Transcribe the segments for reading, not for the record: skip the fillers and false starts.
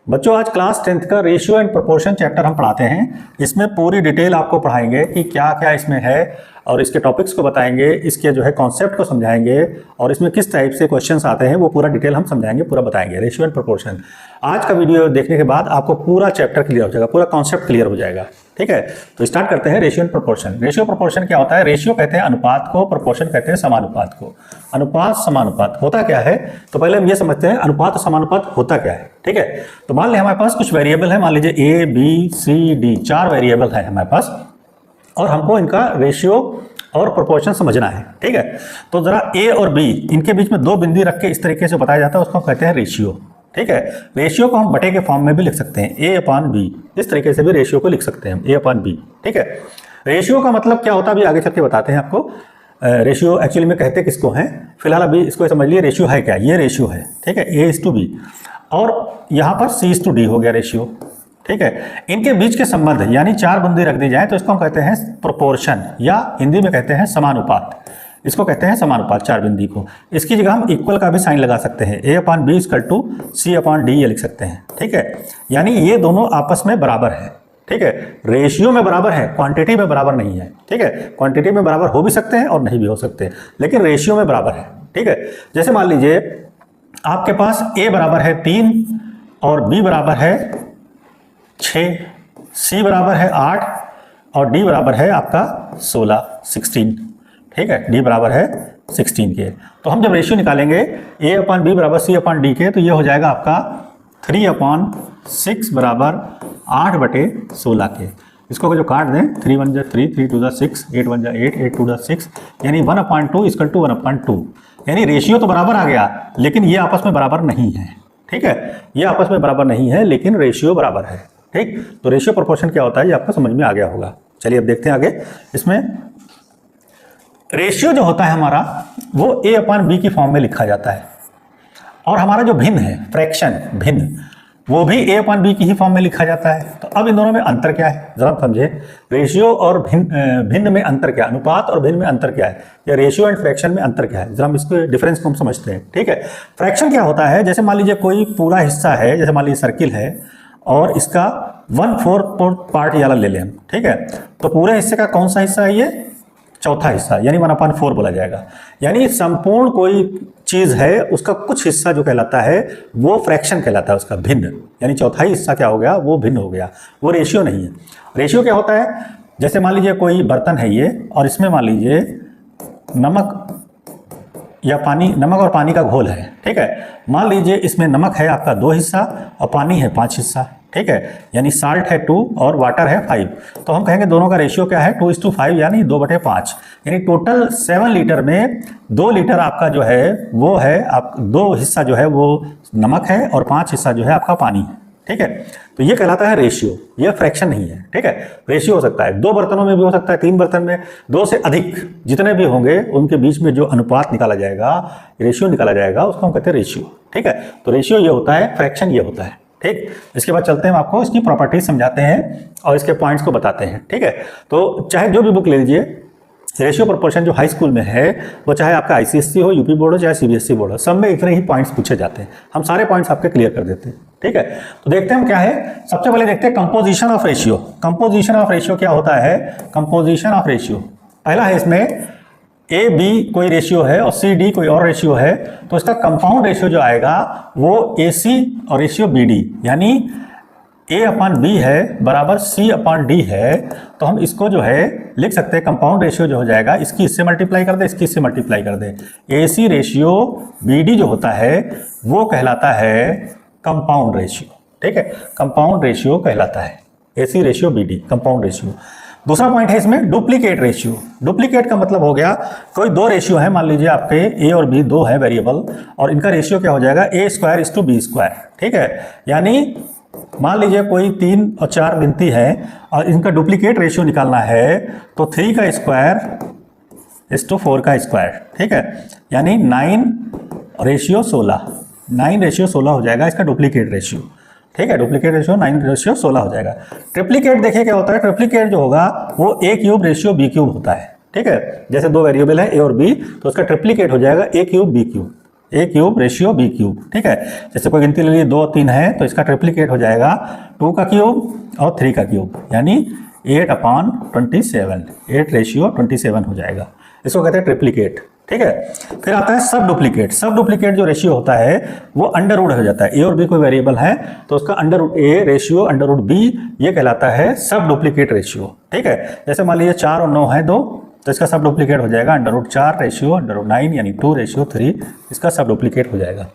बच्चों आज class 10th का रेशियो एंड प्रोपोर्शन चैप्टर हम पढ़ाते हैं। इसमें पूरी डिटेल आपको पढ़ाएंगे कि क्या क्या इसमें है और इसके टॉपिक्स को बताएंगे, इसके जो है कॉन्सेप्ट को समझाएंगे और इसमें किस टाइप से क्वेश्चंस आते हैं वो पूरा डिटेल हम समझाएंगे, पूरा बताएंगे। रेशियो एंड प्रोपोर्शन आज का वीडियो देखने के बाद आपको पूरा चैप्टर क्लियर हो जाएगा, पूरा कॉन्सेप्ट क्लियर हो जाएगा। ठीक है, तो स्टार्ट करते हैं। Ratio and proportion. Ratio proportion क्या होता है? रेशियो कहते हैं अनुपात को, प्रोपोर्शन कहते हैं समानुपात को। अनुपात समानुपात होता क्या है? तो पहले हम ये समझते हैं अनुपात और समानुपात होता क्या है। ठीक है, तो मान लें हमारे पास कुछ वेरिएबल है, मान लीजिए A B C D, 4 variable है हमारे पास और हमको इनका रेशियो और प्रोपोर्शन समझना है। ठीक है, तो जरा ए और बी इनके बीच में 2 बिंदी रख के इस तरीके से बताया जाता है, उसको कहते हैं रेशियो। ठीक है, रेशियो को हम बटे के फॉर्म में भी लिख सकते हैं, ए अपॉन बी, इस तरीके से भी रेशियो को लिख सकते हैं हम, ए अपॉन बी। ठीक है, रेशियो का मतलब क्या होता है अभी आगे चल के बताते हैं आपको। रेशियो एक्चुअली में कहते किसको हैं, फिलहाल अभी इसको समझ लिए रेशियो है क्या। ये रेशियो है, ठीक है, A:B और यहाँ पर C:D हो गया रेशियो। ठीक है, इनके बीच के संबंध यानी 4 बंदी रख दी जाए तो इसको हम कहते हैं प्रोपोर्शन या हिंदी में कहते हैं समानुपात। इसको कहते हैं समानुपात 4 बिंदी को। इसकी जगह हम इक्वल का भी साइन लगा सकते हैं, A/B = C/D ये लिख सकते हैं। ठीक है, यानी ये दोनों आपस में बराबर है। ठीक है, रेशियो में बराबर है, क्वांटिटी में बराबर नहीं है। ठीक है, क्वांटिटी में बराबर हो भी सकते हैं और नहीं भी हो सकते, लेकिन रेशियो में बराबर है। ठीक है, जैसे मान लीजिए आपके पास A बराबर है 3 और B बराबर है 6, C बराबर है 8 और D बराबर है आपका 16। ठीक है, D बराबर है 16 के। तो हम जब रेशियो निकालेंगे A/B बराबर C/D के, तो ये हो जाएगा आपका 3/6 बराबर 8/16 के। इसको जो काट दें, 3 1 3, 3 2 6, 8 1 8, 8 2 6, यानी 1/2 = 1/2। यानी रेशियो तो बराबर आ गया, लेकिन ये आपस में बराबर नहीं है। ठीक है, ये आपस में बराबर नहीं है लेकिन रेशियो बराबर है। ठीक, तो रेशियो प्रोपोर्शन क्या होता है ये आपको समझ में आ गया होगा। चलिए अब देखते हैं आगे। इसमें रेशियो जो होता है हमारा वो A/B की फॉर्म में लिखा जाता है और हमारा जो भिन्न है, फ्रैक्शन भिन्न, वो भी A/B की ही फॉर्म में लिखा जाता है। तो अब इन दोनों में अंतर क्या है जरा समझे। रेशियो और भिन्न में अंतर क्या है, अनुपात और भिन्न में अंतर क्या है, या रेशियो एंड फ्रैक्शन में अंतर क्या है, जरा हम इसके डिफरेंस को हम समझते हैं। ठीक है, फ्रैक्शन क्या होता है, जैसे मान लीजिए कोई पूरा हिस्सा है, जैसे मान लीजिए सर्किल है और इसका 1/4 पार्ट वाला ले लें। ठीक है, तो पूरे हिस्से का कौन सा हिस्सा है, ये चौथा हिस्सा, यानी 1/4 बोला जाएगा। यानी संपूर्ण कोई चीज है उसका कुछ हिस्सा जो कहलाता है वो फ्रैक्शन कहलाता है, उसका भिन्न, यानी चौथाई हिस्सा क्या हो गया, वो भिन्न हो गया, वो रेशियो नहीं है। रेशियो क्या होता है, जैसे मान लीजिए कोई बर्तन है ये और इसमें मान लीजिए नमक या पानी, नमक और पानी का घोल है। ठीक है, मान लीजिए इसमें नमक है आपका 2 हिस्सा और पानी है 5 हिस्सा। ठीक है, यानी साल्ट है 2 और वाटर है 5। तो हम कहेंगे दोनों का रेशियो क्या है, 2:5 यानी 2/5। यानी टोटल 7 लीटर में 2 लीटर आपका जो है वो है, आप 2 हिस्सा जो है वो नमक है और 5 हिस्सा जो है आपका पानी है। ठीक है, तो ये कहलाता है रेशियो, ये फ्रैक्शन नहीं है। ठीक है, रेशियो हो सकता है 2 बर्तनों में भी हो सकता है, 3 बर्तन में, 2 से अधिक जितने भी होंगे उनके बीच में जो अनुपात निकाला जाएगा, रेशियो निकाला जाएगा, उसको हम कहते हैं रेशियो। ठीक है, तो रेशियो ये होता है, फ्रैक्शन ये होता है। ठीक, इसके बाद चलते हैं, हम आपको इसकी प्रॉपर्टीज समझाते हैं और इसके पॉइंट्स को बताते हैं। ठीक है, तो चाहे जो भी बुक ले लीजिए, रेशियो प्रोपोर्शन जो हाई स्कूल में है वो चाहे आपका ICSE हो, यूपी बोर्ड हो, चाहे CBSE बोर्ड हो, सब में इतने ही पॉइंट्स पूछे जाते हैं। हम सारे पॉइंट्स आपके क्लियर कर देते हैं। ठीक है, तो देखते हैं हम क्या है। सबसे पहले देखते हैं composition of ratio. Composition of ratio क्या होता है, कंपोजिशन ऑफ रेशियो पहला है, इसमें AB कोई रेशियो है और CD कोई और रेशियो है, तो इसका कंपाउंड रेशियो जो आएगा वो AC और रेशियो BD, यानी A/B है बराबर C/D है। तो हम इसको जो है लिख सकते हैं, कंपाउंड रेशियो जो हो जाएगा, इसकी इससे मल्टीप्लाई कर दे, इसकी इससे मल्टीप्लाई कर दे, AC रेशियो BD जो होता है वो कहलाता है कंपाउंड रेशियो। ठीक है, कंपाउंड रेशियो कहलाता है, AC ratio BD compound ratio. दूसरा पॉइंट है इसमें डुप्लीकेट रेशियो। डुप्लीकेट का मतलब हो गया कोई 2 रेशियो है, मान लीजिए आपके A और B 2 है वेरिएबल और इनका रेशियो क्या हो जाएगा, A² B²। ठीक है, यानी मान लीजिए कोई 3 और 4 गिनती है और इनका डुप्लीकेट रेशियो निकालना है तो 3 का स्क्वायर 4 का स्क्वायर। ठीक है, यानी 9:16, 9:16 हो जाएगा इसका डुप्लीकेट रेशियो। ठीक है, डुप्लीकेट रेशियो 9:16 हो जाएगा। ट्रिप्लीकेट देखिए क्या होता है, ट्रिप्लीकेट जो होगा वो A³ रेशियो B³ होता है। ठीक है, जैसे 2 वेरिएबल है A और B, तो उसका ट्रिप्लीकेट हो जाएगा A³ B³ ए क्यूब रेशियो बी क्यूब, ठीक है। जैसे कोई गिनती ले लीजिए 2 3 है तो इसका ट्रिप्लीकेट हो जाएगा 2 का क्यूब और 3 का क्यूब, यानी 8/27, 8 रेशियो 27 हो जाएगा। इसको कहते हैं ट्रिप्लीकेट, ठीक है। फिर आता है सब डुप्लीकेट। सब डुप्लीकेट जो रेशियो होता है वो अंडर रूट हो जाता है। ए और बी कोई वेरिएबल है तो उसका under root A ratio under root B, ये कहलाता है सब डुप्लीकेट रेशियो, ठीक है। जैसे मान लीजिए 4 और 9 है 2, तो इसका सब डुप्लीकेट हो जाएगा under root 4 ratio under root 9, यानी 2 रेशियो 3, इसका सब डुप्लीकेट हो जाएगा।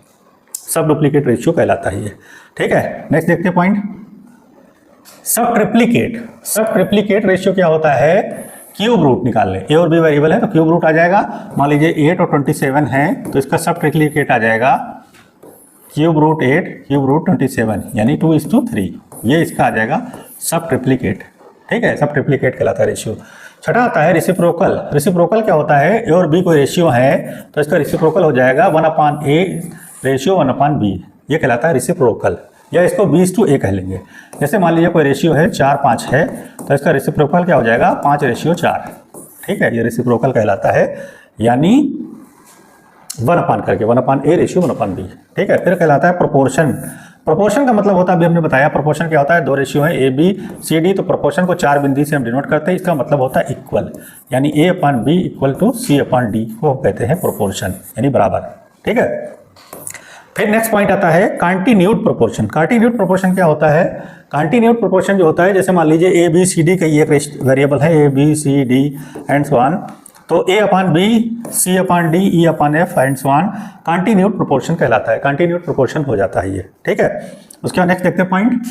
सब डुप्लीकेट रेशियो कहलाता है ये, ठीक है। नेक्स्ट देखते हैं पॉइंट सब ट्रिप्लीकेट। सब ट्रिप्लीकेट रेशियो क्या होता है, क्यूब रूट निकाल लें। ए और बी वेरिएबल है तो क्यूब रूट आ जाएगा। मान लीजिए 8 और 27 है तो इसका सब ट्रिप्लीकेट आ जाएगा क्यूब रूट 8 क्यूब रूट 27, यानी 2:3, ये इसका आ जाएगा सब ट्रिप्लीकेट, ठीक है। सब ट्रिप्लीकेट कहलाता है रेशियो। छठा आता है रेसिप्रोकल। रेसिप्रोकल क्या होता है, ए और बी कोई रेशियो है तो इसका रेसिप्रोकल हो जाएगा 1/a रेशियो 1/b, ये कहलाता है रेसिप्रोकल, या इसको 20:a कह लेंगे। जैसे मान लीजिए कोई रेशियो है 4-5 है तो इसका रेसिप्रोकल क्या हो जाएगा 5:4, ठीक है। ये रेसिप्रोकल कहलाता है, यानी 1/, करके 1/a रेशियो 1/b, ठीक है। फिर कहलाता है प्रोपोर्शन। प्रोपोर्शन का मतलब होता है, अभी हमने बताया प्रोपोर्शन क्या होता है, 2 रेशियो है ए बी सी डी, तो प्रोपोर्शन को 4 बिंदी से हम डिनोट करते हैं। इसका मतलब होता है इक्वल, यानी A/B इक्वल टू C/D को कहते हैं प्रोपोर्शन, यानी बराबर, ठीक है। फिर नेक्स्ट पॉइंट आता है कॉन्टिन्यूड प्रोपोर्शन। कॉन्टिन्यूड प्रोपोर्शन क्या होता है, कॉन्टिन्यूड प्रोपोर्शन जो होता है, जैसे मान लीजिए A B C D का ये वेरिएबल है A B C D and so on, तो A/B C/D E/F and so on continued proportion कहलाता है। कॉन्टिन्यूड प्रोपोर्शन हो जाता है ये, ठीक है। उसके बाद नेक्स्ट देखते हैं पॉइंट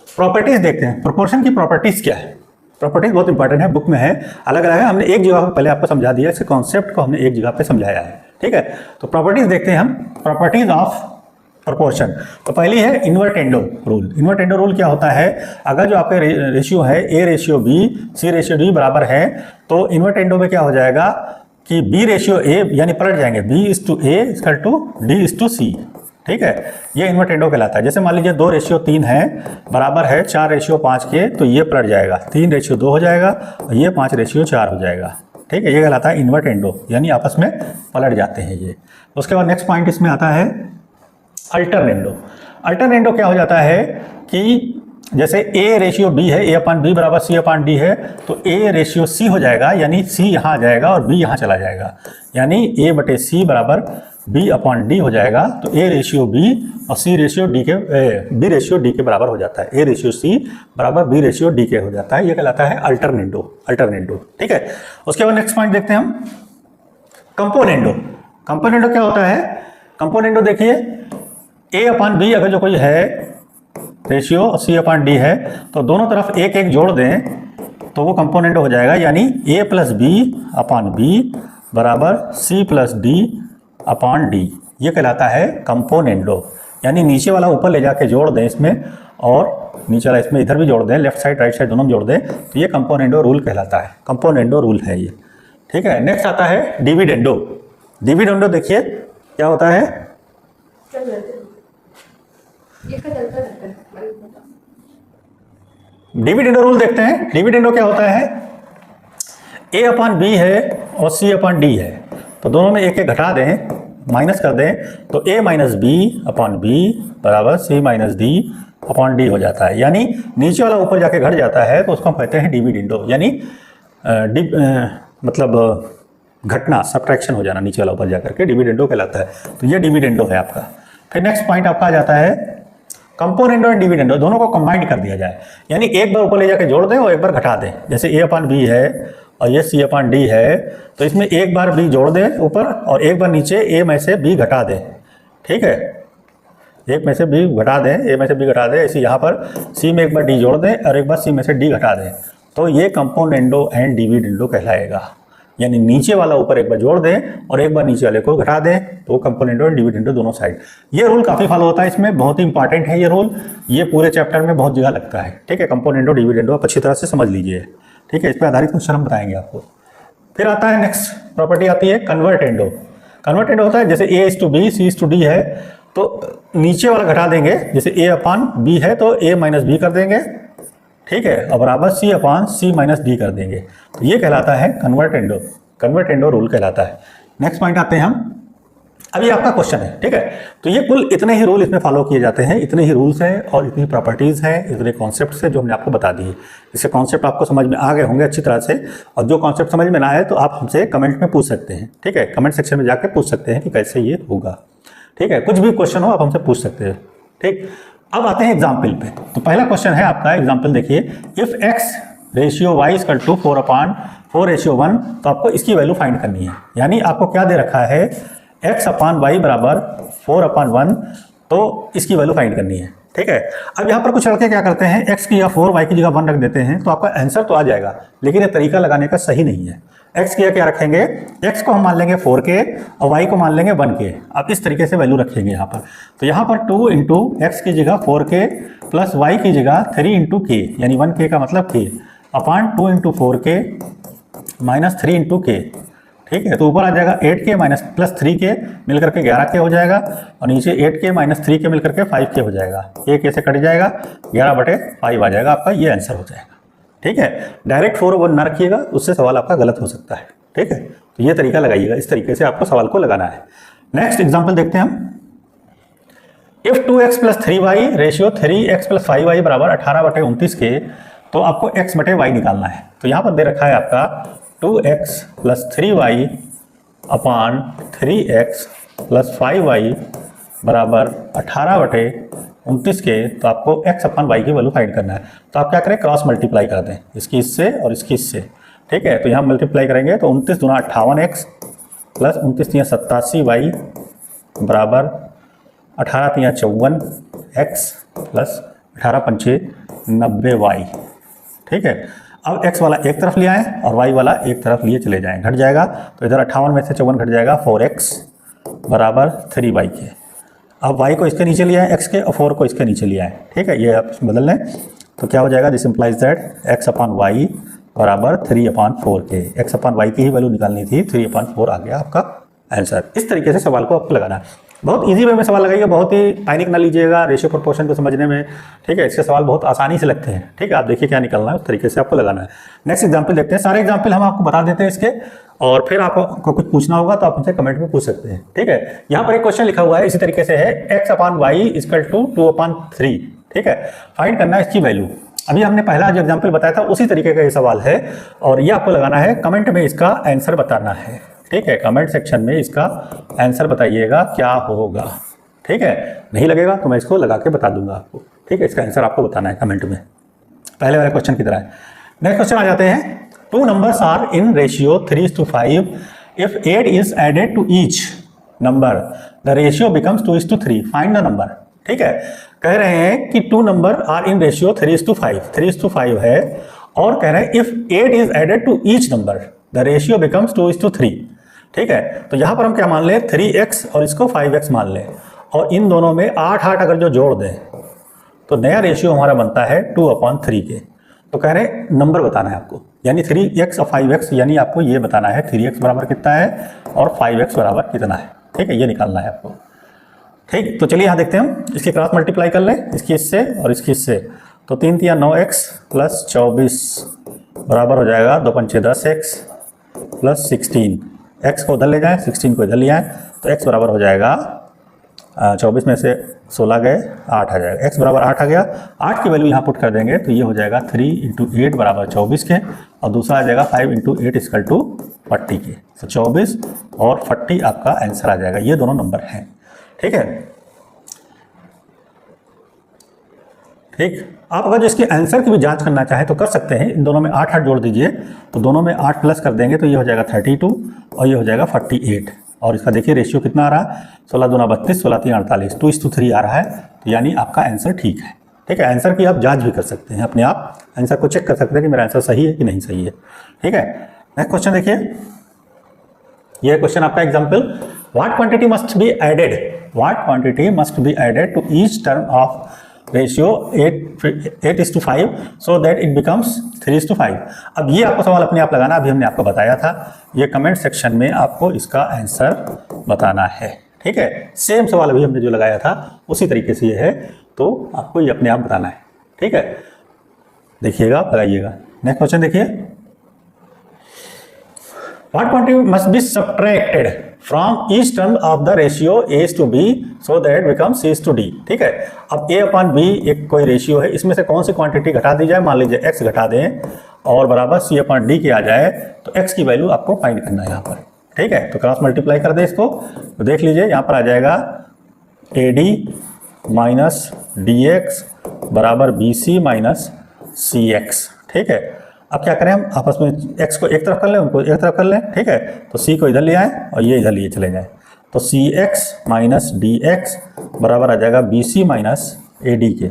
प्रॉपर्टीज देखते हैं। प्रोपोर्शन की प्रॉपर्टीज क्या है, प्रॉपर्टीज बहुत इंपॉर्टेंट है, बुक में है, अलग अलग है। हमने एक जगह पहले आपको समझा दिया, इसके कॉन्सेप्ट को हमने एक जगह पे समझाया है, ठीक है। तो प्रॉपर्टीज देखते हैं हम, प्रॉपर्टीज ऑफ प्रोपोर्शन। तो पहली है इन्वर्टेंडो रूल। इन्वर्टेंडो रूल क्या होता है, अगर जो आपके रेशियो है A ratio B C ratio D बराबर है तो इन्वर्टेंडो में क्या हो जाएगा कि B रेशियो A यानी पलट जाएंगे, B:A इक्वल टू D:C, ठीक है। ये इन्वर्टेंडो कहलाता है। जैसे मान लीजिए 2 रेशियो 3 है बराबर है 4 रेशियो 5 के, तो ये पलट जाएगा, 3 रेशियो 2 हो जाएगा और ये 5 रेशियो 4 हो जाएगा, ठीक है। ये कहलाता है इन्वर्टेंडो, यानी आपस में पलट जाते हैं ये। उसके बाद नेक्स्ट पॉइंट इसमें आता है अल्टरनेंडो। अल्टरनेंडो क्या हो जाता है कि जैसे A रेशियो B है, A/B बराबर C/D है, तो A रेशियो C हो जाएगा, यानी C यहाँ आ जाएगा और B यहाँ चला जाएगा, यानी A/C बराबर B/D हो जाएगा। तो A रेशियो B और B रेशियो D के बराबर हो जाता है। A रेशियो C बराबर B रेशियो D के हो जाता है, ये कहलाता है अल्टरनेंडो, अल्टरनेंडो, ठीक है। उसके बाद नेक्स्ट पॉइंट देखते हैं हम कंपोनेंडो। कंपोनेंडो क्या होता है, कंपोनेंडो देखिए A/B अगर जो कोई है रेशियो और C/D है तो दोनों तरफ एक एक जोड़ दें तो वो कंपोनेंडो हो जाएगा, यानी A+B/B बराबर C+D/D, ये कहलाता है कंपोनेंडो। यानी नीचे वाला ऊपर ले जाके जोड़ दें इसमें और नीचे वाला इसमें इधर भी जोड़ दें, लेफ्ट साइड राइट साइड दोनों में जोड़ दें, तो ये कंपोनेंडो रूल कहलाता है। कंपोनेंडो रूल है ये, ठीक है। नेक्स्ट आता है डिविडेंडो। डिविडेंडो देखिए क्या होता है, डिविडेंडो रूल देखते हैं। डिविडेंडो क्या होता है, A/B है और C/D है, तो दोनों में एक एक घटा दें, माइनस कर दें, तो A-B/B बराबर C-D/D हो जाता है। यानी नीचे वाला ऊपर जाके घट जाता है तो उसको हम कहते हैं डिविडेंडो, यानी मतलब घटना, सब्ट्रैक्शन हो जाना, नीचे वाला ऊपर जाकर के डिविडेंडो कहलाता है। तो ये डिविडेंडो है आपका। फिर नेक्स्ट पॉइंट आपका आ जाता है कंपोनेंडो एंड डिविडेंडो, दोनों को कंबाइंड कर दिया जाए, यानी एक बार ऊपर ले जाके जोड़ दें और एक बार घटा दें। जैसे A/B है और ये C/D है, तो इसमें एक बार B जोड़ दें ऊपर और एक बार नीचे A में से B घटा दें, ठीक है। एक में से B घटा दें, A में से B घटा दें, ऐसे यहाँ पर C में एक बार D जोड़ दें और एक बार C में से D घटा दें, तो ये कंपोनेंडो एंड डिविडेंडो कहलाएगा। यानी नीचे वाला ऊपर एक बार जोड़ दें और एक बार नीचे वाले को घटा दें, तो कंपोनेंडो एंड डिविडेंडो दोनों साइड। ये रूल काफ़ी फॉलो होता है इसमें, बहुत ही इंपॉर्टेंट है ये रूल, ये पूरे चैप्टर में बहुत जगह लगता है, ठीक है। कंपोनेंडो डिविडेंडो आप अच्छी तरह से समझ लीजिए, ठीक है। इस पर आधारित कुछ हम बताएंगे आपको। फिर आता है नेक्स्ट प्रॉपर्टी आती है कन्वर्टेंडो। कन्वर्टेंडो होता है जैसे A:B C:D है, तो नीचे वाला घटा देंगे, जैसे A/B है तो A-B कर देंगे, ठीक है, और बराबर C/C-D कर देंगे, तो ये कहलाता है कन्वर्टेंडो। कन्वर्टेंडो रूल कहलाता है। नेक्स्ट पॉइंट आते हैं हम अभी आपका क्वेश्चन है, ठीक है। तो ये कुल इतने ही रूल इसमें फॉलो किए जाते हैं, इतने ही रूल्स हैं और इतनी प्रॉपर्टीज़ हैं, इतने कॉन्सेप्ट्स हैं जो हमने आपको बता दिए। इसके कॉन्सेप्ट आपको समझ में आ गए होंगे अच्छी तरह से, और जो कॉन्सेप्ट समझ में ना आए तो आप हमसे कमेंट में पूछ सकते हैं, ठीक है। कमेंट सेक्शन में जाकर पूछ सकते हैं कि कैसे ये होगा, ठीक है। कुछ भी क्वेश्चन हो आप हमसे पूछ सकते हैं, ठीक। अब आते हैं एग्जाम्पल पे। तो पहला क्वेश्चन है आपका, एग्जाम्पल देखिए, if x ratio y equal to 4/4:1, तो आपको इसकी वैल्यू फाइंड करनी है। यानी आपको क्या दे रखा है, x/y बराबर 4/1, तो इसकी वैल्यू फाइंड करनी है, ठीक है। अब यहाँ पर कुछ लड़के क्या करते हैं, x की या 4, y की जगह 1 रख देते हैं, तो आपका आंसर तो आ जाएगा, लेकिन ये तरीका लगाने का सही नहीं है। x की क्या रखेंगे, x को हम मान लेंगे 4k और y को मान लेंगे 1k। अब इस तरीके से वैल्यू रखेंगे यहाँ पर। तो यहाँ पर 2 इंटू एक्स की जगह 4k प्लस y की जगह 3 इंटू k, यानी 1k का मतलब k अपान 2 into 4k minus 3 into k, ठीक है। तो ऊपर आ जाएगा 8k माइनस प्लस 3k मिलकर के 11k हो जाएगा, और नीचे 8k माइनस 3k मिलकर के 5k हो जाएगा। ये कैसे कट जाएगा, 11/5 आ जाएगा आपका, ये आंसर हो जाएगा, ठीक है। डायरेक्ट 4 ओवर ना रखिएगा, उससे सवाल आपका गलत हो सकता है, ठीक है। तो ये तरीका लगाइएगा, इस तरीके से आपको सवाल को लगाना है। नेक्स्ट एग्जांपल देखते हैं हम। If 2x plus 3y ratio 3x plus 5y बराबर 18/29 के, तो आपको x/y निकालना है। तो यहाँ पर दे रखा है आपका 2x प्लस 3y अपान 3x प्लस 5y बराबर 18/29 के, तो आपको x/y की वैल्यू फाइंड करना है। तो आप क्या करें, क्रॉस मल्टीप्लाई कर दें, इसकी इससे और इसकी इससे, ठीक है। तो यहाँ मल्टीप्लाई करेंगे तो 29 दूना 58x प्लस 29 तिया 87y बराबर 18 तिया 54x प्लस 18 पंचे 90y, ठीक है। अब x वाला एक तरफ ले आए और y वाला एक तरफ लिए चले जाएं, घट जाएगा। तो इधर 58 में से 54 घट जाएगा, 4x बराबर 3y के। अब y को इसके नीचे ले आए x के, और 4 को इसके नीचे ले आए, ठीक है। ये आप बदल लें तो क्या हो जाएगा, दिस इंप्लाइज दैट x/y बराबर 3/4 के। x/y की ही वैल्यू निकालनी थी, 3/4 आ गया आपका आंसर। इस तरीके से सवाल को आपको लगाना है। बहुत इजी वे में सवाल लगाइएगा, बहुत ही पैनिक ना लीजिएगा रेशियो प्रोपोर्शन को समझने में, ठीक है। इसके सवाल बहुत आसानी से लगते हैं, ठीक है। आप देखिए क्या निकलना है, उस तरीके से आपको लगाना है। नेक्स्ट एग्जांपल देखते हैं। सारे एग्जांपल हम आपको बता देते हैं इसके, और फिर आपको कुछ पूछना होगा तो आप मुझसे कमेंट में पूछ सकते हैं, ठीक है। यहाँ पर एक क्वेश्चन लिखा हुआ है इसी तरीके से है, x/y इक्वल टू 2/3, ठीक है। फाइंड करना है इसकी वैल्यू। अभी हमने पहला जो एग्जाम्पल बताया था उसी तरीके का ये सवाल है, और ये आपको लगाना है, कमेंट में इसका आंसर बताना है, ठीक है। कमेंट सेक्शन में इसका आंसर बताइएगा क्या होगा, ठीक है। नहीं लगेगा तो मैं इसको लगा के बता दूंगा आपको, ठीक है। इसका आंसर आपको बताना है कमेंट में, पहले वाले क्वेश्चन की तरह है। नेक्स्ट क्वेश्चन आ जाते हैं। 2 numbers are in ratio 3:5. If 8 is added to each number, the ratio becomes 2:3. Find the number, ठीक है। कह रहे हैं कि 2 numbers are in ratio 3:5, 3:5 है, और कह रहे हैं if 8 is added to each number, the ratio becomes 2:3, ठीक है। तो यहाँ पर हम क्या मान लें, 3x और इसको 5x मान लें, और इन दोनों में 8 अगर जो जोड़ दें तो नया रेशियो हमारा बनता है 2/3 के। तो कह रहे हैं नंबर बताना है आपको, यानी 3x और 5x, यानी आपको ये बताना है 3x बराबर कितना है और 5x बराबर कितना है, ठीक है। ये निकालना है आपको, ठीक। तो चलिए यहाँ देखते हैं हम, इसकी क्रॉस मल्टीप्लाई कर लें, इसकी इससे और इसकी इससे। तो 3 तिया 9x प्लस 24 बराबर हो जाएगा 2 पंचे 10x प्लस 16। x को उधर ले जाएं, 16 को इधर ले आएँ, तो x बराबर हो जाएगा 24 में से 16 गए 8 आ जाएगा, x बराबर 8 आ गया। 8 की वैल्यू यहाँ पुट कर देंगे तो ये हो जाएगा 3 × 8 बराबर 24 के, और दूसरा आ जाएगा 5 × 8 इक्वल टू 40 के। तो 24 और 40 आपका आंसर आ जाएगा। ये दोनों नंबर हैं, ठीक है, ठीक। आप अगर इसके आंसर की भी जांच करना चाहें तो कर सकते हैं। इन दोनों में 8 जोड़ दीजिए, तो दोनों में 8 प्लस कर देंगे तो ये हो जाएगा 32 और ये हो जाएगा 48। और इसका देखिए रेशियो कितना आ रहा है, 16 दूना 32, 16 तीन 48, 2:3 आ रहा है। तो यानी आपका आंसर ठीक है, ठीक है। आंसर की आप जांच भी कर सकते हैं, अपने आप आंसर को चेक कर सकते हैं कि मेरा आंसर सही है कि नहीं सही है, ठीक है। नेक्स्ट क्वेश्चन देखिए, ये क्वेश्चन आपका example, what quantity must be added, what quantity must be added to each term of ratio 8:5 so that it becomes 3:5। अब ये आपको सवाल अपने आप लगाना, अभी हमने आपको बताया था। ये कमेंट सेक्शन में आपको इसका आंसर बताना है, ठीक है। सेम सवाल अभी हमने जो लगाया था उसी तरीके से ये है, तो आपको ये अपने आप बताना है, ठीक है। देखिएगा, लगाइएगा। नेक्स्ट क्वेश्चन देखिए, what quantity must be subtracted from each term of the ratio a to b so that becomes c to d। ठीक है, अब a अपॉन b एक कोई रेशियो है, इसमें से कौन सी क्वांटिटी घटा दी जाए, मान लीजिए x घटा दें और बराबर c अपॉन d के आ जाए, तो x की वैल्यू आपको फाइंड करना है यहाँ पर। ठीक है, तो क्रॉस मल्टीप्लाई कर दे इसको, तो देख लीजिए यहाँ पर आ जाएगा ad माइनस dx बराबर bc माइनस cx। ठीक है, अब क्या करें, हम आपस में x को एक तरफ कर लें, उनको एक तरफ कर लें। ठीक है, तो c को इधर ले आए और ये इधर लिए चले जाएं, तो cx माइनस dx बराबर आ जाएगा bc माइनस ad के,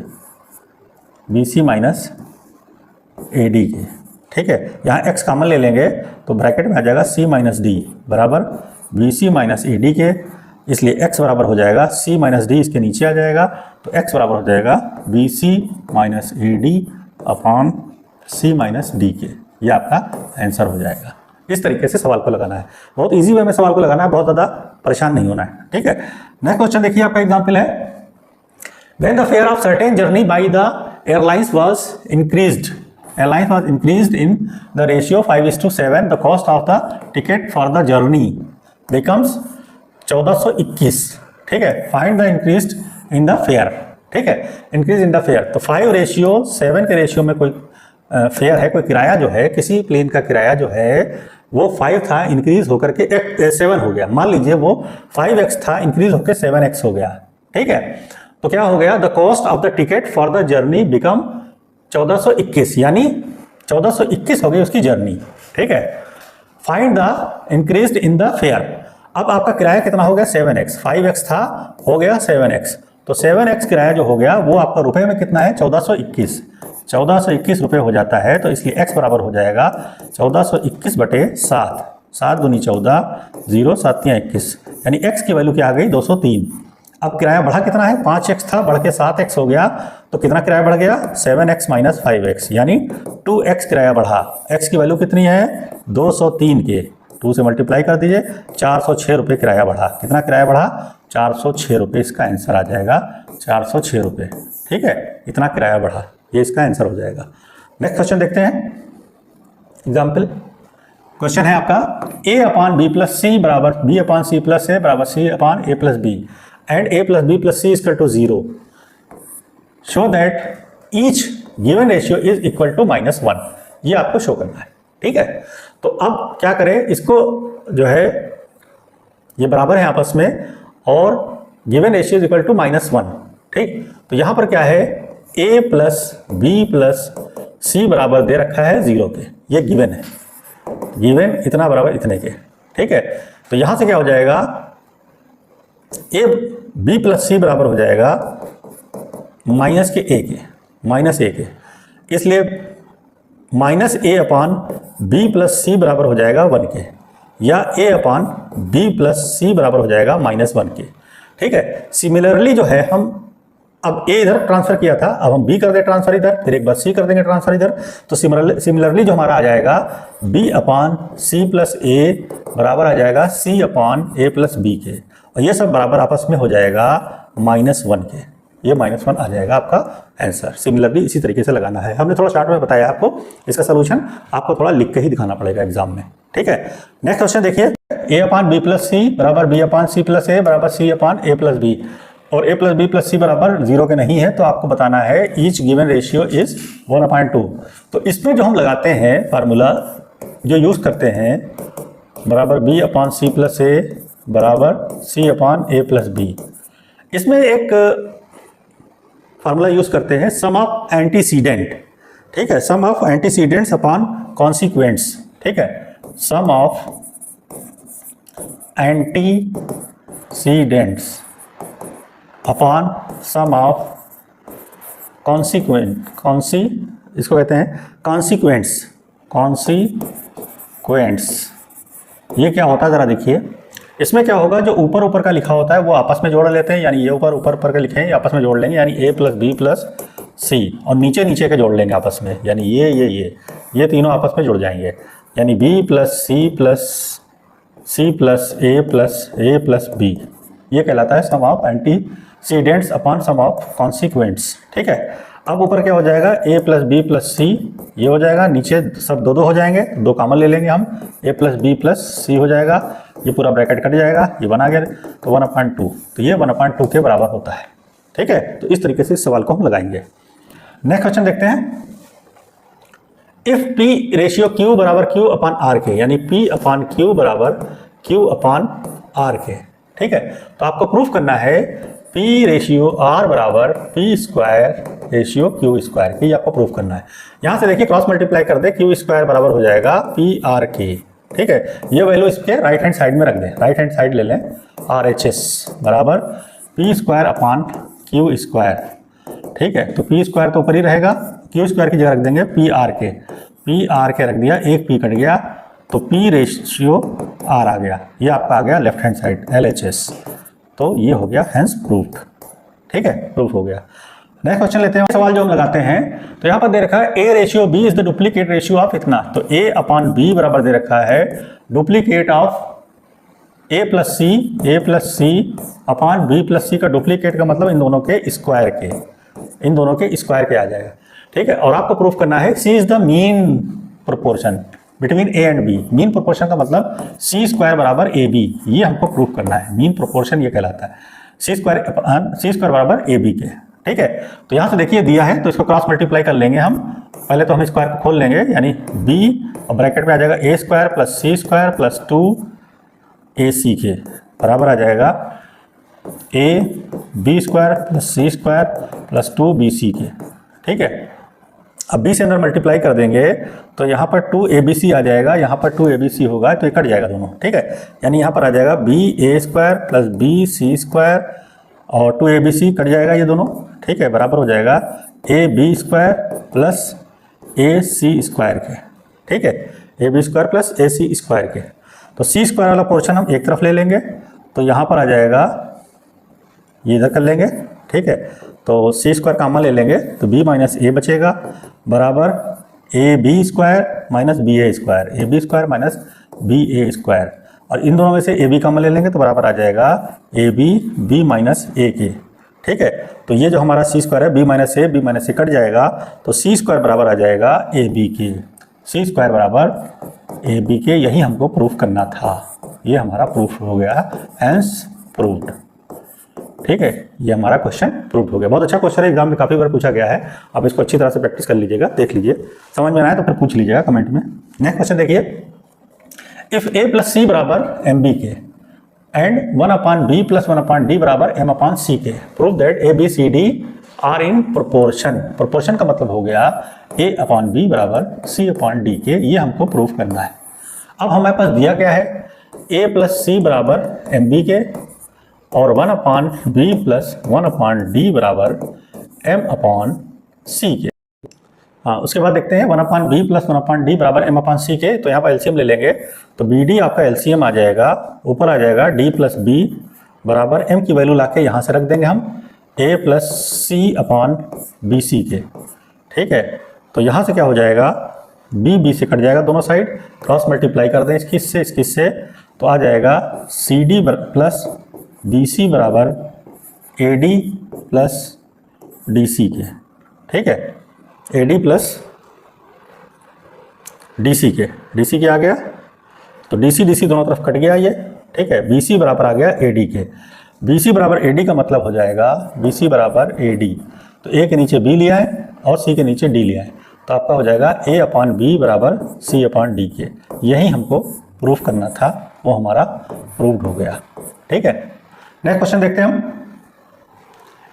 bc माइनस ad के। ठीक है, यहाँ x कॉमन ले लेंगे तो ब्रैकेट में आ जाएगा c माइनस d बराबर bc माइनस ad के, इसलिए x बराबर हो जाएगा c माइनस d, इसके नीचे आ जाएगा, तो x बराबर हो जाएगा bc minus ad upon c minus D के। ये आपका आंसर हो जाएगा। इस तरीके से सवाल को लगाना है, बहुत इजी वे में सवाल को लगाना है, बहुत ज़्यादा परेशान नहीं होना है। ठीक है, नेक्स्ट क्वेश्चन देखिए, आपका एग्जांपल है, when the fair of certain journey by the airlines was increased in the ratio 5:7, the cost of the ticket for the journey becomes 1421। ठीक है, find the increase in the fair. ठीक है, increase in the fair, तो 5:7 के ratio में कोई fair है, कोई किराया जो है, किसी प्लेन का किराया जो है वो 5 था, इंक्रीज होकर के 7 हो गया। मान लीजिए वो 5x था, इंक्रीज होकर 7x हो गया। ठीक है, तो क्या हो गया, the cost of the ticket for the journey become 1421, यानी 1421 हो गई उसकी जर्नी। ठीक है, find the increase in the fair. अब आपका किराया कितना हो गया, 7x, 5x था, हो गया 7x, तो 7x किराया जो हो गया वो आपका रुपए में कितना है, 1421 रुपये हो जाता है, तो इसलिए x बराबर हो जाएगा 1421 बटे 7, 7 दूनी 14, 0 7 तियां 21, यानी x की वैल्यू क्या आ गई, 203। अब किराया बढ़ा कितना है, 5x था, बढ़ के 7x हो गया, तो कितना किराया बढ़ गया, 7x माइनस 5x, यानी 2x किराया बढ़ा। x की वैल्यू कितनी है, 203 के 2 से मल्टीप्लाई कर दीजिए, 406 रुपये किराया बढ़ा। कितना किराया बढ़ा, 406 रुपये, इसका आंसर आ जाएगा 406 रुपये। ठीक है, इतना किराया बढ़ा, ये इसका आंसर हो जाएगा। नेक्स्ट क्वेश्चन देखते हैं, एग्जाम्पल क्वेश्चन है आपका, a अपॉन b प्लस सी बराबर b अपॉन सी प्लस ए बराबर c upon a plus B and a plus b plus C equal to 0, show that each given ratio is equal to -1। ये आपको show करना है। ठीक है, तो अब क्या करें, इसको जो है ये बराबर है आपस में और given ratio is equal to -1। ठीक, तो यहाँ पर क्या है, a प्लस बी प्लस सी बराबर दे रखा है 0 के, ये गिवन है, गिवन इतना बराबर इतने के। ठीक है, तो यहाँ से क्या हो जाएगा, a b प्लस सी बराबर हो जाएगा माइनस के a के, माइनस a के, इसलिए minus a upon b plus सी बराबर हो जाएगा 1 के, या a अपॉन b प्लस सी बराबर हो जाएगा -1 के। ठीक है, सिमिलरली जो है हम अब a इधर ट्रांसफर किया था, अब हम b कर दे ट्रांसफर इधर, फिर एक बार c कर देंगे ट्रांसफर इधर, तो सिमिलरली जो हमारा आ जाएगा b अपॉन सी प्लस ए बराबर आ जाएगा c upon a plus B के, और ये सब बराबर आपस में हो जाएगा -1 के, ये -1 आ जाएगा आपका आंसर। सिमिलरली इसी तरीके से लगाना है, हमने थोड़ा शॉर्ट में बताया आपको, इसका सोल्यूशन आपको थोड़ा लिख के ही दिखाना पड़ेगा एग्जाम में। ठीक है, नेक्स्ट क्वेश्चन देखिए, a अपॉन b प्लस सी बराबर b अपॉन सी प्लस ए बराबर c upon a plus B, और a प्लस बी प्लस सी बराबर 0 के नहीं है, तो आपको बताना है ईच गिवन रेशियो इज 1/2। तो इसमें जो हम लगाते हैं फार्मूला जो यूज़ करते हैं, बराबर b अपॉन सी प्लस ए बराबर c upon a plus B, इसमें एक फार्मूला यूज़ करते हैं सम ऑफ एंटीसीडेंट। ठीक है, sum of antecedents upon consequents. ठीक है, sum of antecedents upon sum of इसको कहते हैं कॉन्सिक्वेंट्स। ये क्या होता है ज़रा देखिए, इसमें क्या होगा, जो ऊपर ऊपर का लिखा होता है वो आपस में जोड़ लेते हैं, यानी ये ऊपर ऊपर का लिखे हैं, ये आपस में जोड़ लेंगे, यानी a प्लस बी प्लस सी, और नीचे नीचे के जोड़ लेंगे आपस में, यानी ये तीनों आपस में जुड़ जाएंगे, यानी b plus c plus a plus b, ये कहलाता है sum of antecedents upon sum of consequents. ठीक है, अब ऊपर क्या हो जाएगा, a plus B plus c, ये हो जाएगा, नीचे सब दो हो जाएंगे, 2 कॉमन ले लेंगे हम, a प्लस बी प्लस सी हो जाएगा, ये पूरा ब्रैकेट कट जाएगा, ये बना गया, तो 1/2, तो ये 1/2 के बराबर होता है। ठीक है, तो इस तरीके से इस सवाल को हम लगाएंगे। नेक्स्ट क्वेश्चन देखते हैं। इफ P रेशियो Q बराबर Q/R के, यानी P/Q बराबर Q/R के। ठीक है, तो आपको प्रूफ करना है P रेशियो R बराबर P² रेशियो Q², ये आपको प्रूफ करना है। यहां से देखिए क्रॉस मल्टीप्लाई कर दे, Q² बराबर हो जाएगा PR के। ठीक है, ये वैल्यू इसके राइट हैंड साइड में रख दें, राइट हैंड साइड ले लें, RHS बराबर P²/Q²। ठीक है, तो P² तो ऊपर ही रहेगा, Q² की जगह रख देंगे PR के, PR के रख दिया, एक P कट गया, तो P रेशियो R आ गया, ये आपका आ गया लेफ्ट हैंड साइड LHS, तो ये हो गया हैंस प्रूफ। ठीक है, प्रूफ हो गया। नेक्स्ट क्वेश्चन लेते हैं, सवाल जो हम लगाते हैं, तो यहाँ पर दे रखा है A ratio B is the duplicate ratio of इतना, तो A/B बराबर दे रखा है डुप्लीकेट ऑफ A+C/B+C का डुप्लीकेट का मतलब इन दोनों के स्क्वायर के, इन दोनों के स्क्वायर के आ जाएगा। ठीक है, और आपको प्रूफ करना है C is the mean proportion between A and B। Mean proportion का मतलब C² बराबर AB, ये हमको प्रूफ करना है। मीन प्रोपोर्शन ये कहलाता है C² बराबर AB के। ठीक है, तो यहाँ से देखिए दिया है, तो इसको क्रॉस मल्टीप्लाई कर लेंगे हम। पहले तो हम स्क्वायर को खोल लेंगे, यानी B और ब्रैकेट में आ जाएगा A² + C² + 2AC के बराबर आ जाएगा AB² + C² + 2BC के। ठीक है, अब B से अंदर मल्टीप्लाई कर देंगे तो यहाँ पर 2ABC आ जाएगा, यहाँ पर 2ABC होगा, तो ये कट जाएगा दोनों। ठीक है, यानी यहाँ पर आ जाएगा BA² + BC² और 2ABC कट जाएगा ये दोनों। ठीक है, बराबर हो जाएगा AB² + AC² के। ठीक है, AB² + AC² के, तो C² वाला पोर्शन हम एक तरफ ले लेंगे, तो यहाँ पर आ जाएगा, ये इधर कर लेंगे। ठीक है, तो C² कॉमन ले लेंगे, तो B - A बचेगा बराबर AB² - BA², AB² - BA², और इन दोनों में से AB कॉमन ले लेंगे तो बराबर आ जाएगा AB B - A के। ठीक है, तो ये जो हमारा C² है, B - A कट जाएगा, तो C² बराबर आ जाएगा AB के, C² बराबर AB के। यही हमको प्रूफ करना था, ये हमारा प्रूफ हो गया, हैंस प्रूव्ड। ठीक है, ये हमारा क्वेश्चन प्रूव हो गया। बहुत अच्छा क्वेश्चन है, एग्जाम में काफी बार पूछा गया है, आप इसको अच्छी तरह से प्रैक्टिस कर लीजिएगा, देख लीजिए, समझ में आए तो फिर पूछ लीजिएगा कमेंट में। नेक्स्ट क्वेश्चन देखिए, इफ A + C बराबर MB के एंड 1/B + 1/D बराबर M/C के, prove that ABCD are in proportion. Proportion का मतलब हो गया A/B बराबर C/D के, ये हमको प्रूव करना है। अब हमारे पास दिया क्या है, A + C बराबर MB के और 1/B + 1/D बराबर M/C के। हाँ, उसके बाद देखते हैं 1/B + 1/D बराबर M/C के, तो यहाँ पर एलसीएम ले लेंगे, तो BD आपका एलसीएम आ जाएगा, ऊपर आ जाएगा D + B बराबर M की वैल्यू लाके यहाँ से रख देंगे हम A + C/BC के। ठीक है, तो यहाँ से क्या हो जाएगा, B से कट जाएगा दोनों साइड, क्रॉस मल्टीप्लाई कर दें इसकी से, तो आ जाएगा CD + BC बराबर AD + DC के। ठीक है, AD + DC के आ गया, तो DC दोनों तरफ कट गया ये। ठीक है, BC बराबर आ गया AD के, BC बराबर AD का मतलब हो जाएगा BC बराबर AD, तो A के नीचे B लिया है और C के नीचे D लिया है, तो आपका हो जाएगा A/B बराबर C/D के। यही हमको प्रूफ करना था, वो हमारा प्रूव्ड हो गया। ठीक है, नेक्स्ट क्वेश्चन देखते हैं हम,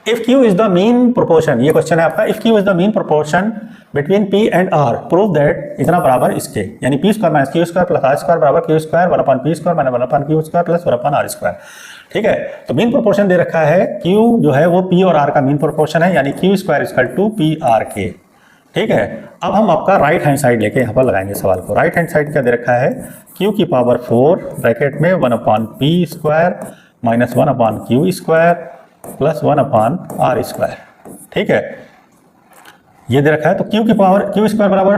if Q is the mean proportion, ये क्वेश्चन है आपका, if Q is the mean proportion between P and R, prove that इतना बराबर इसके, यानी P² - Q² + R² बराबर Q² 1/P² - 1/Q² + 1/R²। ठीक है, तो मीन प्रोपोर्शन दे रखा है, Q जो है वो P और R का मीन प्रोपोर्शन है, यानी Q² = PR के। ठीक है, अब हम आपका राइट हैंड साइड लेके यहाँ पर लगाएंगे सवाल को। राइट हैंड साइड क्या दे रखा है, Q की पावर 4 ब्रैकेट में 1/P² - 1/Q² + 1/R²। ठीक है, ये दे रखा है, तो Q की पावर Q² बराबर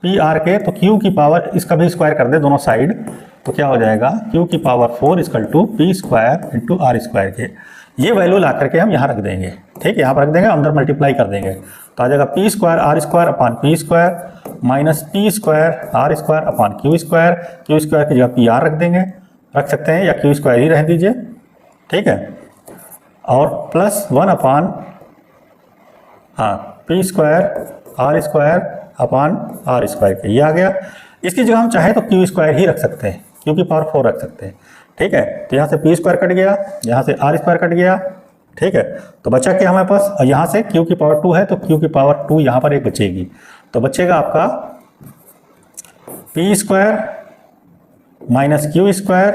PR के, तो Q की पावर इसका भी स्क्वायर कर दे दोनों साइड, तो क्या हो जाएगा, Q की पावर 4 = P² × R² के। ये वैल्यू ला करके हम यहाँ रख देंगे। ठीक है, यहाँ पर रख देंगे, अंदर मल्टीप्लाई कर देंगे, तो आ जाएगा P² R² / P² minus P square R square upon Q square की जगह पी आर रख सकते हैं या क्यू स्क्वायर ही रह दीजिए, ठीक है। और plus 1 upon P square R square upon R square के, ये आ गया। इसकी जगह हम चाहें तो क्यू स्क्वायर ही रख सकते हैं, क्यू की पावर 4 रख सकते हैं, ठीक है। तो यहाँ से पी स्क्वायर कट गया, यहाँ से आर स्क्वायर कट गया, ठीक है। तो बचा क्या हमारे पास, और यहाँ से क्यू की पावर 2 है तो क्यू की पावर 2 यहाँ पर एक बचेगी, तो बचेगा आपका P square minus Q square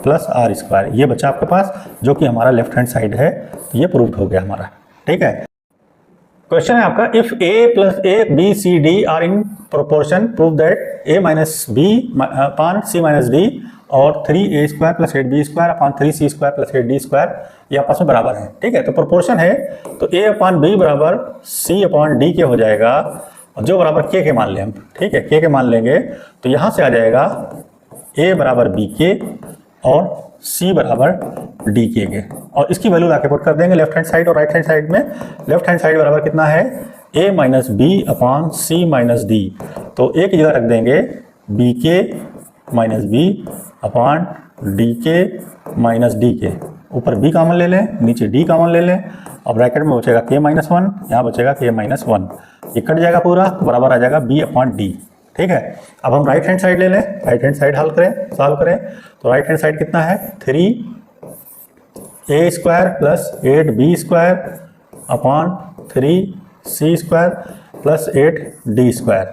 plus R square, ये बचा आपके पास, जो कि हमारा लेफ्ट हैंड साइड है। तो ये प्रूव हो गया हमारा, ठीक है। क्वेश्चन है आपका, if A plus A B C D are in proportion prove that A minus B upon C minus D और 3a square plus 8b square upon 3c square plus 8d square ये आपस में बराबर है, ठीक है। तो प्रोपोर्शन है तो a अपॉन बी बराबर c अपॉन डी के हो जाएगा, और जो बराबर k के मान लें हम, ठीक है, k के मान लेंगे तो यहाँ से आ जाएगा a बराबर बी के और c बराबर डी के, और इसकी वैल्यू लाके पुट कर देंगे लेफ्ट हैंड साइड और राइट हैंड साइड में। लेफ्ट हैंड साइड बराबर कितना है, a minus B upon C minus D, तो a की जगह रख देंगे बी के माइनस बी अपॉन डी के माइनस डी के, ऊपर b कॉमन ले लें, नीचे d कॉमन ले लें, और ब्रैकेट में बचेगा k माइनस 1, यहाँ बचेगा k माइनस 1, ये कट जाएगा पूरा, तो बराबर आ जाएगा b अपॉन डी, ठीक है। अब हम राइट हैंड साइड ले लें, राइट हैंड साइड हल करें, सॉल्व करें, तो राइट हैंड साइड कितना है 3a square plus 8b square upon 3c square plus 8d square,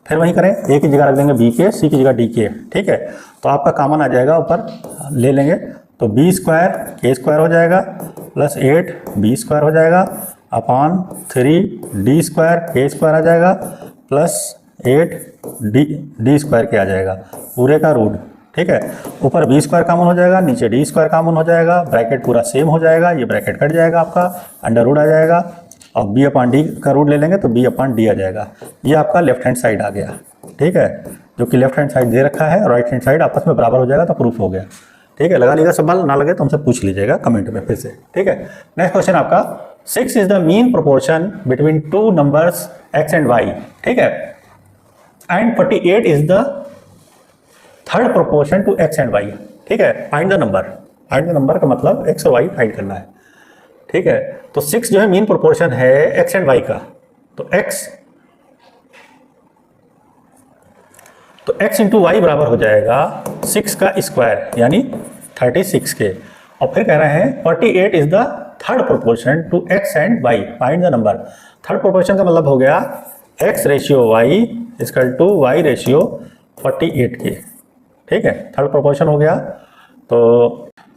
फिर वहीं करें, a की जगह रख देंगे b के, c की जगह d के, ठीक है। तो आपका कॉमन आ जाएगा, ऊपर ले लेंगे तो b स्क्वायर k स्क्वायर हो जाएगा प्लस 8b स्क्वायर हो जाएगा upon 3d square k square आ जाएगा प्लस 8d स्क्वायर के आ जाएगा, पूरे का रूट, ठीक है। ऊपर b स्क्वायर कॉमन हो जाएगा, नीचे d स्क्वायर कॉमन हो जाएगा, ब्रैकेट पूरा सेम हो जाएगा, ये ब्रैकेट कट जाएगा आपका, अंडर रूट आ जाएगा, और b अपॉन डी का रूट ले लेंगे तो b अपॉन डी आ जाएगा। ये आपका लेफ्ट हैंड साइड आ गया, ठीक है, जो कि लेफ्ट हैंड साइड दे रखा है और राइट हैंड साइड आपस में बराबर हो जाएगा, तो प्रूफ हो गया, ठीक है। लगा लीजिएगा, सवाल ना लगे तो हमसे पूछ लीजिएगा कमेंट में फिर से, ठीक है। नेक्स्ट क्वेश्चन आपका, 6 is the mean proportion between two numbers x and y, ठीक है, and 48 is the third proportion to x and y, ठीक है। Find the number, find the number का मतलब x और y फाइंड करना है, ठीक है। तो 6 जो है मीन प्रोपोर्शन है x एंड y का, तो x इंटू वाई बराबर हो जाएगा 6 का स्क्वायर यानी 36 के, और फिर कह रहे हैं 48 is the third proportion to x and y, find the number. Third proportion का मतलब हो गया x ratio y equal to y ratio 48 के, ठीक है, थर्ड प्रोपोर्शन हो गया।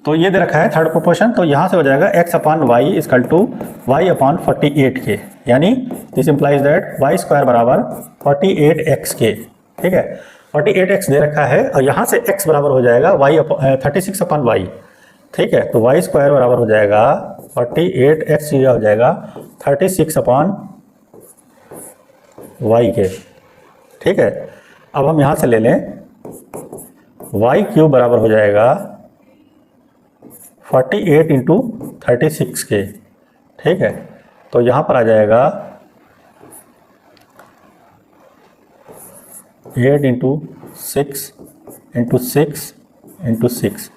तो ये दे रखा है थर्ड प्रोपोर्शन, तो यहाँ से हो जाएगा x upon Y equal to Y upon 48 के, यानी this implies that Y square बराबर 48x के, ठीक है। 48x दे रखा है और यहाँ से x बराबर हो जाएगा वाई 36 अपॉन वाई, ठीक है। तो वाई स्क्वायर बराबर हो जाएगा 48x हो जाएगा 36 अपॉन वाई के, ठीक है। अब हम यहाँ से ले लें वाई क्यूब बराबर हो जाएगा 48 इंटू 36 के, ठीक है। तो यहाँ पर आ जाएगा 8 इंटू 6 इंटू 6 इंटू 6,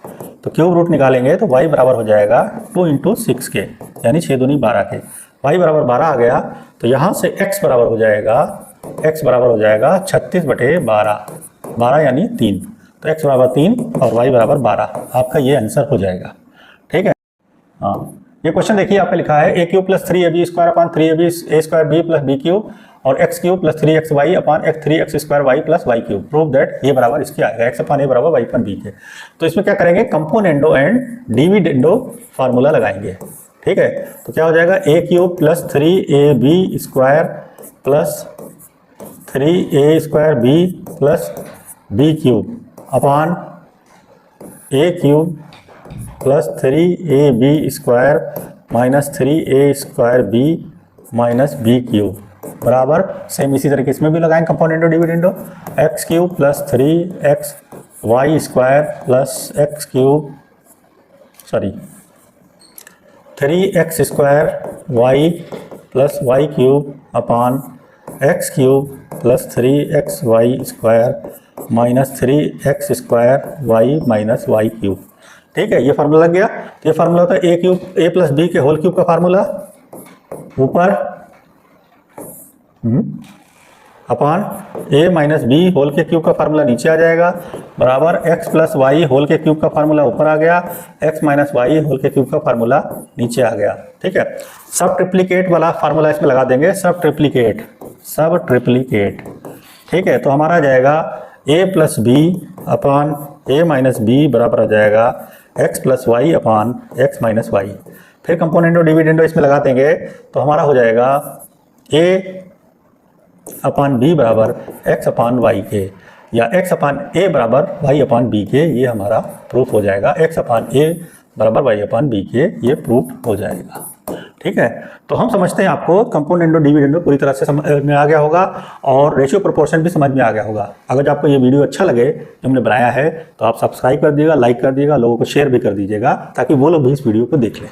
तो क्यूब रूट निकालेंगे तो y बराबर हो जाएगा 2 इंटू 6 के, यानी 6 दूनी 12 के, y बराबर 12 आ गया। तो यहाँ से x बराबर हो जाएगा, x बराबर हो जाएगा 36/12, 12 यानी 3, तो x बराबर 3 और y बराबर 12, आपका ये आंसर हो जाएगा, ठीक है। हाँ, ये क्वेश्चन देखिए आपका लिखा है a cube plus 3ab square upon 3ab a square b plus b cube और x cube plus 3xy upon 3x square y plus y cube, prove that ये बराबर इसके आएगा x अपॉन a बराबर y अपॉन b के। तो इसमें क्या करेंगे, कंपोनेंडो एंड डिविडेंडो फार्मूला लगाएंगे, ठीक है। तो क्या हो जाएगा, a cube plus 3ab square plus 3a square b plus b cube upon a cube plus 3ab square minus 3a square b minus b cube बराबर, सेम इसी तरीके इसमें भी लगाएंगे componendo dividendo, x cube plus 3x y square plus x cube 3x square y plus y cube upon X cube plus 3xy square minus 3x² Y minus Y cube. ठीक है, ये formula लग गया। तो ये फार्मूला होता है ए cube ए plus B के होल क्यूब का फार्मूला ऊपर upon A minus B whole के क्यूब का फार्मूला नीचे आ जाएगा, बराबर एक्स प्लस वाई होल के क्यूब का फार्मूला ऊपर आ गया, एक्स माइनस वाई होल के क्यूब का फार्मूला नीचे आ गया। ठीक है, सब ट्रिप्लीकेट वाला फार्मूला इसमें लगा देंगे, सब ट्रिप्लीकेट। ठीक है, तो हमारा आ जाएगा A plus B upon A minus B बराबर आ जाएगा X plus Y upon X minus Y. फिर कंपोनेंटो डिविडेंडो इसमें लगा देंगे तो हमारा हो जाएगा ए अपॉन बी बराबर एक्स अपॉन वाई के, या एक्स अपॉन ए बराबर वाई अपॉन बी के। ये हमारा प्रूफ हो जाएगा, एक्स अपॉन ए बराबर वाई अपॉन बी के, ये प्रूफ हो जाएगा। ठीक है, तो हम समझते हैं आपको कंपोनेंटो डिविडेंडो पूरी तरह से समझ में आ गया होगा और रेशियो प्रोपोर्शन भी समझ में आ गया होगा। अगर आपको ये वीडियो अच्छा लगे जो हमने बनाया है तो आप सब्सक्राइब कर दीजिएगा, लाइक कर दीजिएगा, लोगों को शेयर भी कर दीजिएगा ताकि वो लोग भी इस वीडियो को देख लें।